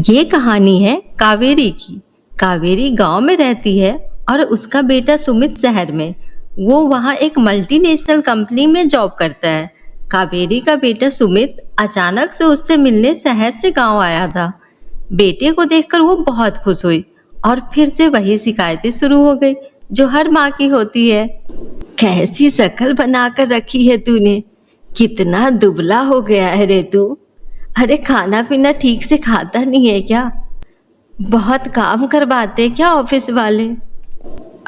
ये कहानी है कावेरी की। कावेरी गांव में रहती है और उसका बेटा सुमित शहर में। वो वहाँ एक मल्टीनेशनल कंपनी में जॉब करता है। कावेरी का बेटा सुमित अचानक से उससे मिलने शहर से गांव आया था। बेटे को देखकर वो बहुत खुश हुई और फिर से वही शिकायतें शुरू हो गई जो हर माँ की होती है। कैसी शक्ल बनाकर रखी है तूने, कितना दुबला हो गया है रे तू। अरे खाना पीना ठीक से खाता नहीं है क्या? बहुत काम करवाते क्या ऑफिस वाले?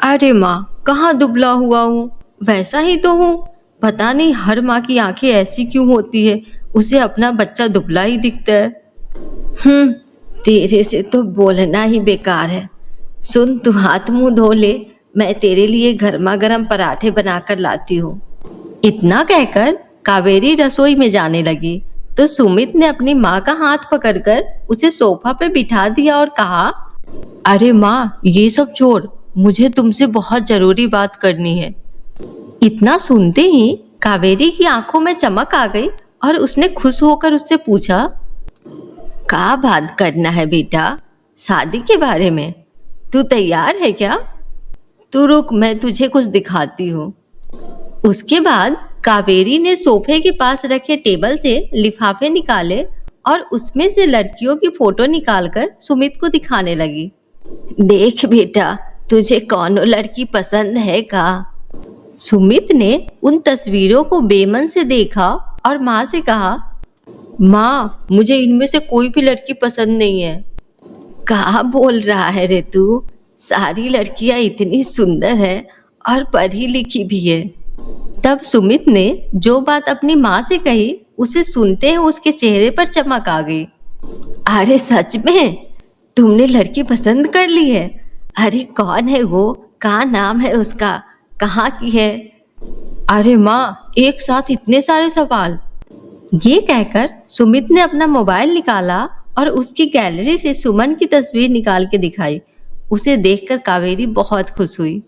अरे माँ, कहाँ दुबला हुआ हूँ, वैसा ही तो हूँ। पता नहीं हर माँ की आंखें ऐसी क्यों होती है, उसे अपना बच्चा दुबला ही दिखता है। हम्म, तेरे से तो बोलना ही बेकार है। सुन, तू हाथ मुंह धो ले, मैं तेरे लिए गर्मा गर्म पराठे बनाकर लाती हूँ। इतना कहकर कावेरी रसोई में जाने लगी तो सुमित ने अपनी माँ का हाथ पकड़कर उसे सोफा पे बिठा दिया और कहा, अरे माँ, ये सब छोड़, मुझे तुमसे बहुत जरूरी बात करनी है। इतना सुनते ही कावेरी की आंखों में चमक आ गई और उसने खुश होकर उससे पूछा, क्या बात करना है बेटा? शादी के बारे में? तू तैयार है क्या? तू रुक, मैं तुझे कुछ दिखाती हूँ। उसके बाद कावेरी ने सोफे के पास रखे टेबल से लिफाफे निकाले और उसमें से लड़कियों की फोटो निकालकर सुमित को दिखाने लगी। देख बेटा, तुझे कौन लड़की पसंद है का? सुमित ने उन तस्वीरों को बेमन से देखा और माँ से कहा, माँ, मुझे इनमें से कोई भी लड़की पसंद नहीं है। कहा बोल रहा है रे तू? सारी लड़कियां इतनी सुंदर है और पढ़ी लिखी भी है। तब सुमित ने जो बात अपनी माँ से कही उसे सुनते ही उसके चेहरे पर चमक आ गई। अरे सच में तुमने लड़की पसंद कर ली है? अरे कौन है वो, क्या नाम है उसका, कहाँ की है? अरे माँ, एक साथ इतने सारे सवाल। ये कहकर सुमित ने अपना मोबाइल निकाला और उसकी गैलरी से सुमन की तस्वीर निकाल के दिखाई। उसे देखकर कावेरी बहुत खुश हुई।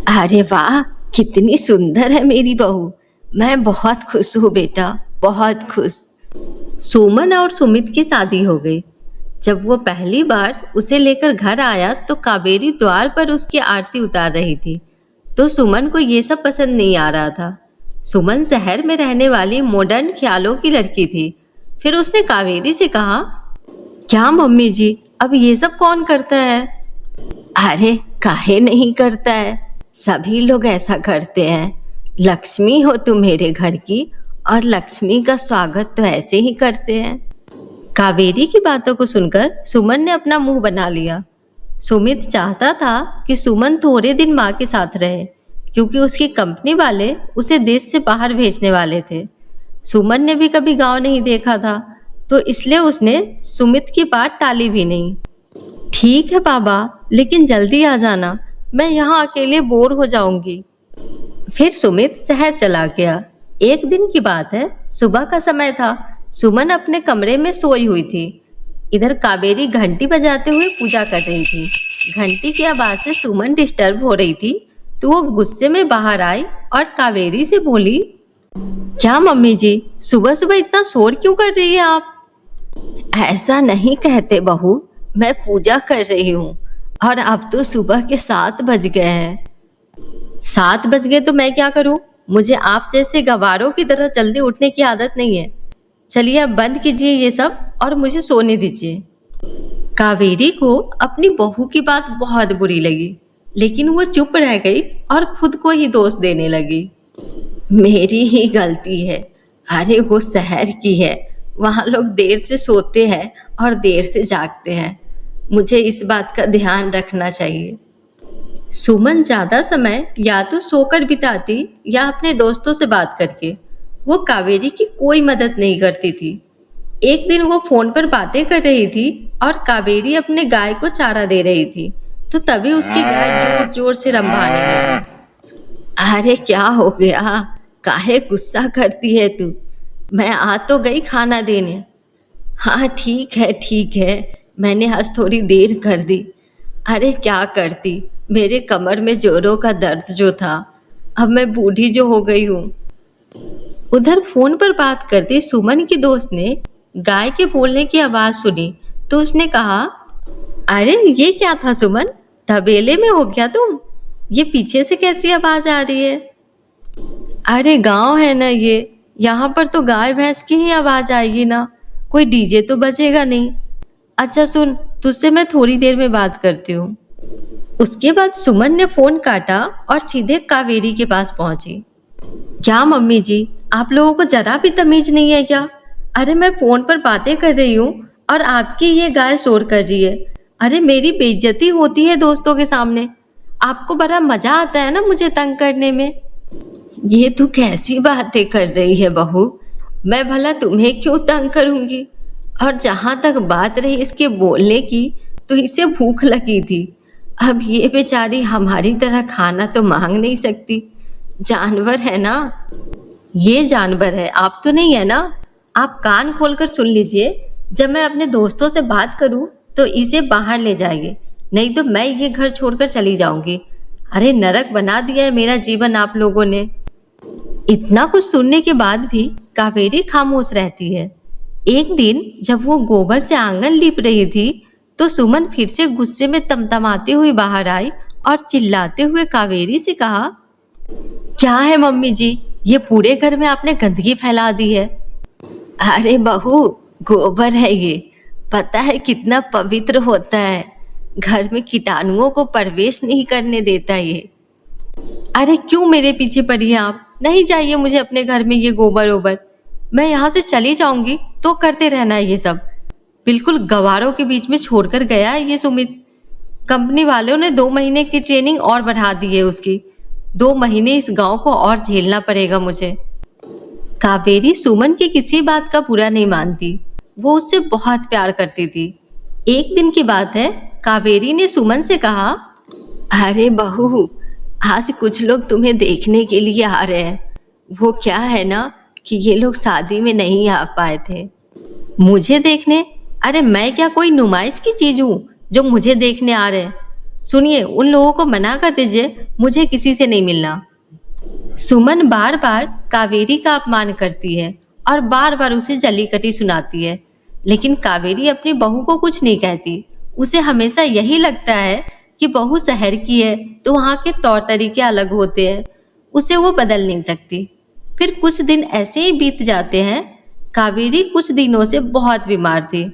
अरे वाह, कितनी सुंदर है मेरी बहू। मैं बहुत खुश हूँ बेटा, बहुत खुश। सुमन और सुमित की शादी हो गई। जब वो पहली बार उसे लेकर घर आया तो कावेरी द्वार पर उसकी आरती उतार रही थी, तो सुमन को ये सब पसंद नहीं आ रहा था। सुमन शहर में रहने वाली मॉडर्न ख्यालों की लड़की थी। फिर उसने कावेरी से कहा, क्या मम्मी जी, अब ये सब कौन करता है? अरे काहे नहीं करता है, सभी लोग ऐसा करते हैं। लक्ष्मी हो तुम मेरे घर की, और लक्ष्मी का स्वागत तो ऐसे ही करते हैं। कावेरी की बातों को सुनकर सुमन ने अपना मुंह बना लिया। सुमित चाहता था कि सुमन थोड़े दिन माँ के साथ रहे, क्योंकि उसकी कंपनी वाले उसे देश से बाहर भेजने वाले थे। सुमन ने भी कभी गांव नहीं देखा था, तो इसलिए उसने सुमित की बात टाली भी नहीं। ठीक है बाबा, लेकिन जल्दी आ जाना, मैं यहाँ अकेले बोर हो जाऊंगी। फिर सुमित शहर चला गया। एक दिन की बात है, सुबह का समय था। सुमन अपने कमरे में सोई हुई थी। इधर कावेरी घंटी बजाते हुए पूजा कर रही थी। घंटी की आवाज से सुमन डिस्टर्ब हो रही थी, तो वो गुस्से में बाहर आई और कावेरी से बोली, क्या मम्मी जी, सुबह सुबह इतना शोर क्यों कर रही है आप? ऐसा नहीं कहते बहू, मैं पूजा कर रही हूँ और अब तो सुबह के 7 बज गए हैं। 7 बज गए तो मैं क्या करूँ? मुझे आप जैसे गवारों की तरह जल्दी उठने की आदत नहीं है। चलिए अब बंद कीजिए ये सब और मुझे सोने दीजिए। कावेरी को अपनी बहू की बात बहुत बुरी लगी, लेकिन वो चुप रह गई और खुद को ही दोष देने लगी। मेरी ही गलती है। अरे वो शहर की है, वहाँ लोग देर से सोते हैं और देर से जागते हैं। मुझे इस बात का ध्यान रखना चाहिए। सुमन ज्यादा समय या तो सोकर बिताती या अपने दोस्तों से बात करके। वो कावेरी की कोई मदद नहीं करती थी। एक दिन वो फोन पर बातें कर रही थी और कावेरी अपने गाय को चारा दे रही थी, तो तभी उसकी गाय जोर जोर से रंभाने लगी। अरे क्या हो गया, काहे गुस्सा करती है तू? मैं आ तो गई खाना देने। हाँ ठीक है ठीक है, मैंने आज थोड़ी देर कर दी। अरे क्या करती, मेरे कमर में जोरों का दर्द जो था, अब मैं बूढ़ी जो हो गई हूँ। उधर फोन पर बात करती सुमन की दोस्त ने गाय के बोलने की आवाज सुनी, तो उसने कहा, अरे ये क्या था सुमन, तबेले में हो क्या तुम? ये पीछे से कैसी आवाज आ रही है? अरे गांव है ना ये, यहाँ पर तो गाय भैंस की ही आवाज आएगी ना, कोई डीजे तो बजेगा नहीं। अच्छा सुन, तुझसे मैं थोड़ी देर में बात करती हूँ। उसके बाद सुमन ने फोन काटा और सीधे कावेरी के पास पहुंची। क्या मम्मी जी, आप लोगों को जरा भी तमीज नहीं है क्या? अरे मैं फोन पर बातें कर रही हूँ और आपकी ये गाय शोर कर रही है। अरे मेरी बेइज्जती होती है दोस्तों के सामने। आपको बड़ा मजा आता है ना मुझे तंग करने में। ये तू कैसी बातें कर रही है बहू? मैं भला तुम्हें क्यों तंग करूंगी? और जहां तक बात रही इसके बोलने की, तो इसे भूख लगी थी। अब ये बेचारी हमारी तरह खाना तो मांग नहीं सकती, जानवर है ना। ये जानवर है, आप तो नहीं है ना। आप कान खोलकर सुन लीजिए, जब मैं अपने दोस्तों से बात करूं तो इसे बाहर ले जाइए, नहीं तो मैं ये घर छोड़कर चली जाऊंगी। अरे नरक बना दिया है मेरा जीवन आप लोगों ने। इतना कुछ सुनने के बाद भी कावेरी खामोश रहती है। एक दिन जब वो गोबर से आंगन लीप रही थी, तो सुमन फिर से गुस्से में तमतमाती हुई बाहर आई और चिल्लाते हुए कावेरी से कहा, क्या है मम्मी जी, ये पूरे घर में आपने गंदगी फैला दी है। अरे बहू, गोबर है ये, पता है कितना पवित्र होता है। घर में कीटाणुओं को प्रवेश नहीं करने देता ये। अरे क्यों मेरे पीछे पड़ी हैं आप? नहीं चाहिए मुझे अपने घर में ये गोबर ओबर। मैं यहाँ से चली जाऊंगी तो करते रहना है ये सब। बिल्कुल गवारों के बीच में छोड़कर गया है ये सुमित। कंपनी वालों ने 2 महीने की ट्रेनिंग और बढ़ा दी है उसकी। 2 महीने इस गांव को और झेलना पड़ेगा मुझे। कावेरी सुमन की किसी बात का बुरा नहीं मानती, वो उससे बहुत प्यार करती थी। एक दिन की बात है, कावेरी ने सुमन से कहा, अरे बहू, आज कुछ लोग तुम्हें देखने के लिए आ रहे हैं। वो क्या है ना कि ये लोग शादी में नहीं आ पाए थे। मुझे देखने? अरे मैं क्या कोई नुमाइश की चीज हूँ जो मुझे देखने आ रहे हैं? सुनिए, उन लोगों को मना कर दीजिए, मुझे किसी से नहीं मिलना। सुमन बार बार कावेरी का अपमान करती है और बार बार उसे जली कटी सुनाती है, लेकिन कावेरी अपनी बहू को कुछ नहीं कहती। उसे हमेशा यही लगता है कि बहू शहर की है तो वहाँ के तौर तरीके अलग होते हैं, उसे वो बदल नहीं सकती। फिर कुछ दिन ऐसे ही बीत जाते हैं। कावेरी कुछ दिनों से बहुत बीमार थी,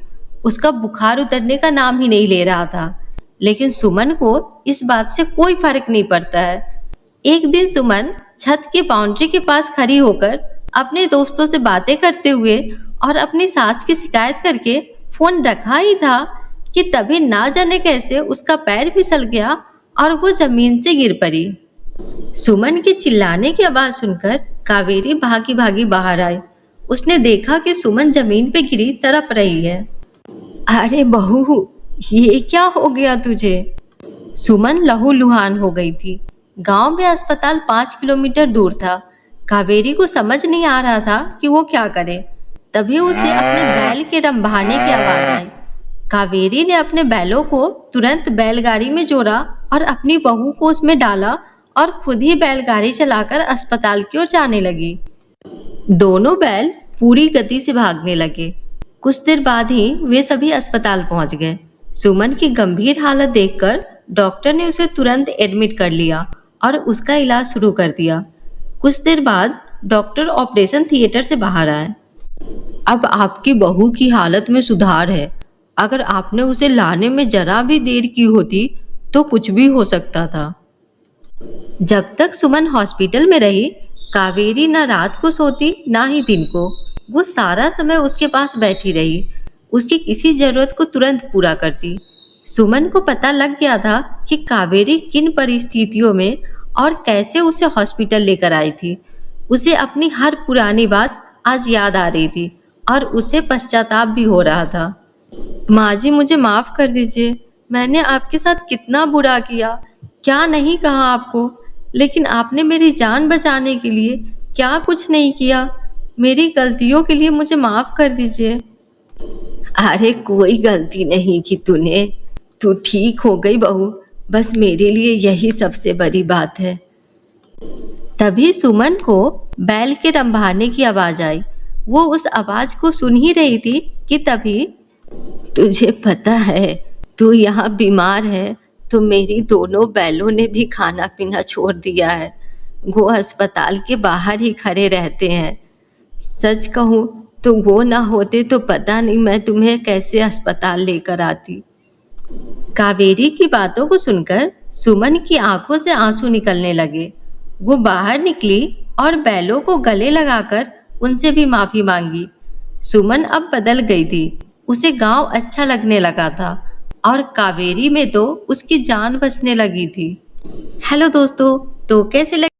उसका बुखार उतरने का नाम ही नहीं ले रहा था, लेकिन सुमन को इस बात से कोई फर्क नहीं पड़ता है। एक दिन सुमन छत की बाउंड्री के पास खड़ी होकर अपने दोस्तों से बातें करते हुए और अपनी सास की शिकायत करके फोन रखा ही था कि तभी ना जाने कैसे उसका पैर फिसल गया और वो जमीन से गिर पड़ी। सुमन के चिल्लाने की आवाज सुनकर कावेरी भागी भागी बाहर आई। उसने देखा कि सुमन जमीन पे गिरी तड़प रही है। अरे बहू, ये क्या हो गया तुझे? सुमन लहूलुहान हो गई थी। गांव में अस्पताल 5 किलोमीटर दूर था। कावेरी को समझ नहीं आ रहा था कि वो क्या करे। तभी उसे अपने बैल के रंभाने की आवाज आई। कावेरी ने अपने बैलों को तुरंत बैलगाड़ी में जोड़ा और अपनी बहू को उसमें डाला और खुद ही बैलगाड़ी चलाकर अस्पताल की ओर जाने लगी। दोनों बैल पूरी गति से भागने लगे। कुछ देर बाद ही वे सभी अस्पताल पहुंच गए। सुमन की गंभीर हालत देखकर डॉक्टर ने उसे तुरंत एडमिट कर लिया और उसका इलाज शुरू कर दिया। कुछ देर बाद डॉक्टर ऑपरेशन थिएटर से बाहर आए। अब आपकी बहू की हालत में सुधार है। अगर आपने उसे लाने में जरा भी देर की होती तो कुछ भी हो सकता था। जब तक सुमन हॉस्पिटल में रही, कावेरी ना रात को सोती ना ही दिन को। वो सारा समय उसके पास बैठी रही, उसकी किसी जरूरत को तुरंत पूरा करती। सुमन को पता लग गया था कि कावेरी किन परिस्थितियों में और कैसे उसे हॉस्पिटल लेकर आई थी। उसे अपनी हर पुरानी बात आज याद आ रही थी और उसे पश्चाताप भी हो रहा था। माँ जी, मुझे माफ कर दीजिए, मैंने आपके साथ कितना बुरा किया, क्या नहीं कहा आपको, लेकिन आपने मेरी जान बचाने के लिए क्या कुछ नहीं किया। मेरी गलतियों के लिए मुझे माफ कर दीजिए। अरे कोई गलती नहीं की तूने, तू ठीक हो गई बहू, बस मेरे लिए यही सबसे बड़ी बात है। तभी सुमन को बैल के रंभाने की आवाज आई। वो उस आवाज को सुन ही रही थी कि तभी तुझे पता है, तू यहाँ बीमार है तो मेरी दोनों बैलों ने भी खाना पीना छोड़ दिया है। वो अस्पताल के बाहर ही खड़े रहते हैं। सच कहूँ तो वो ना होते तो पता नहीं मैं तुम्हें कैसे अस्पताल लेकर आती। कावेरी की बातों को सुनकर सुमन की आंखों से आंसू निकलने लगे। वो बाहर निकली और बैलों को गले लगाकर उनसे भी माफी मांगी। सुमन अब बदल गई थी। उसे गांव अच्छा लगने लगा था और कावेरी में तो उसकी जान बसने लगी थी। हेलो दोस्तों, तो कैसे लगे